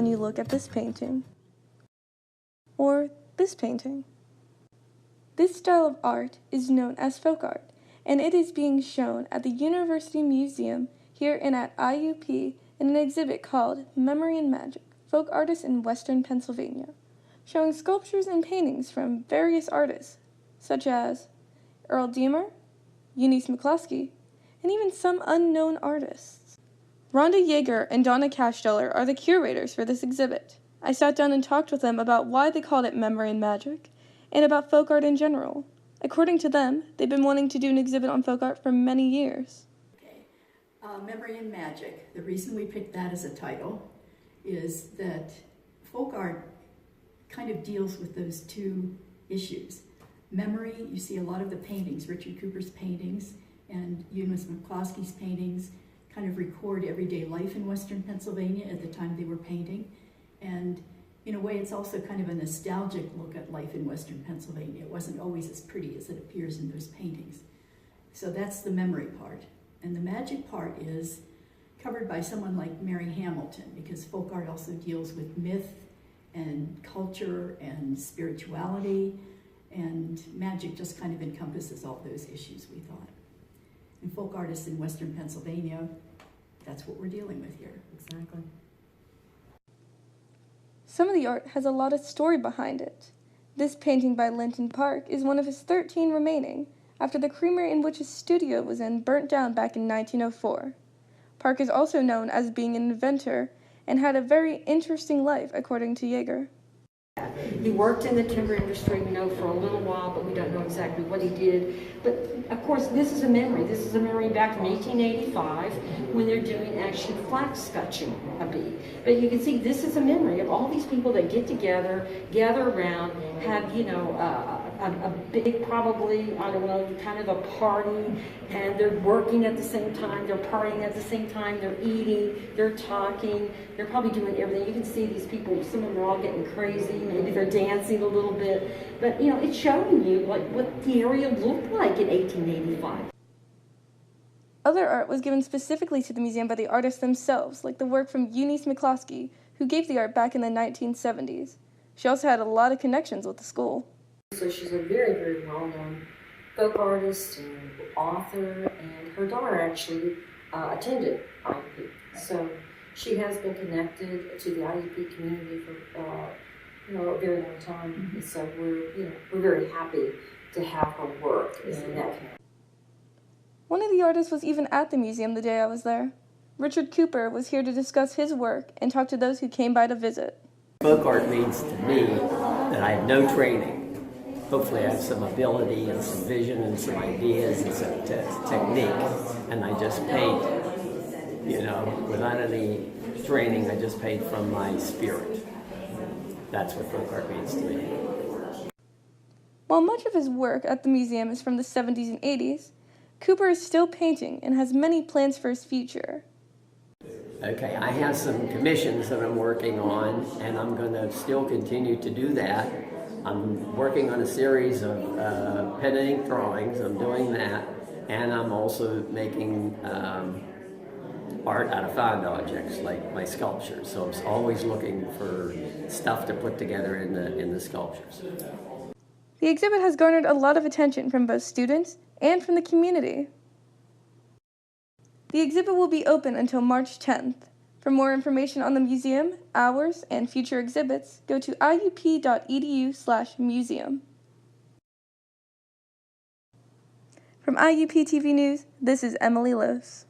when you look at this painting. Or this painting. This style of art is known as folk art, and it is being shown at the University Museum here and at IUP in an exhibit called Memory and Magic, Folk Artists in Western Pennsylvania, showing sculptures and paintings from various artists, such as Earl Deemer, Eunice McCloskey, and even some unknown artists. Rhonda Yeager and Donna Cashdeller are the curators for this exhibit. I sat down and talked with them about why they called it Memory and Magic, and about folk art in general. According to them, they've been wanting to do an exhibit on folk art for many years. Okay. Memory and Magic, the reason we picked that as a title is that folk art kind of deals with those two issues. Memory, you see a lot of the paintings, Richard Cooper's paintings and Eunice McCloskey's paintings kind of record everyday life in Western Pennsylvania at the time they were painting. And in a way, it's also kind of a nostalgic look at life in Western Pennsylvania. It wasn't always as pretty as it appears in those paintings. So that's the memory part. And the magic part is covered by someone like Mary Hamilton, because folk art also deals with myth and culture and spirituality, and magic just kind of encompasses all those issues, we thought. And folk artists in Western Pennsylvania, that's what we're dealing with here. Exactly. Some of the art has a lot of story behind it. This painting by Linton Park is one of his 13 remaining, after the creamery in which his studio was in burnt down back in 1904. Park is also known as being an inventor and had a very interesting life, according to Yeager. He worked in the timber industry, we know, for a little while, but we don't know exactly what he did. But of course, this is a memory. This is a memory back from 1885 when they're doing actually flax scutching a bee. But you can see this is a memory of all these people that get together, gather around, have, you know, a big, probably, I don't know, kind of a party, and they're working at the same time, they're partying at the same time, they're eating, they're talking, they're probably doing everything. You can see these people, some of them are all getting crazy, maybe they're dancing a little bit, but you know, it's showing you like what the area looked like in 1885. Other art was given specifically to the museum by the artists themselves, like the work from Eunice McCloskey, who gave the art back in the 1970s. She also had a lot of connections with the school. So she's a very, very well-known folk artist and author, and her daughter actually attended IUP. So she has been connected to the IUP community for you know, a very long time. Mm-hmm. So we're very happy to have her work in that community. One of the artists was even at the museum the day I was there. Richard Cooper was here to discuss his work and talk to those who came by to visit. Folk art means to me that I have no training. Hopefully I have some ability and some vision and some ideas and some technique, and I just paint, you know, without any training. I just paint from my spirit. That's what folk art means to me. While much of his work at the museum is from the 70s and 80s, Cooper is still painting and has many plans for his future. Okay, I have some commissions that I'm working on, and I'm going to still continue to do that. I'm working on a series of pen and ink drawings. I'm doing that, and I'm also making art out of found objects, like my sculptures. So I'm always looking for stuff to put together in the sculptures. The exhibit has garnered a lot of attention from both students and from the community. The exhibit will be open until March 10th. For more information on the museum, hours, and future exhibits, go to iup.edu/museum. From IUP TV News, this is Emily Lose.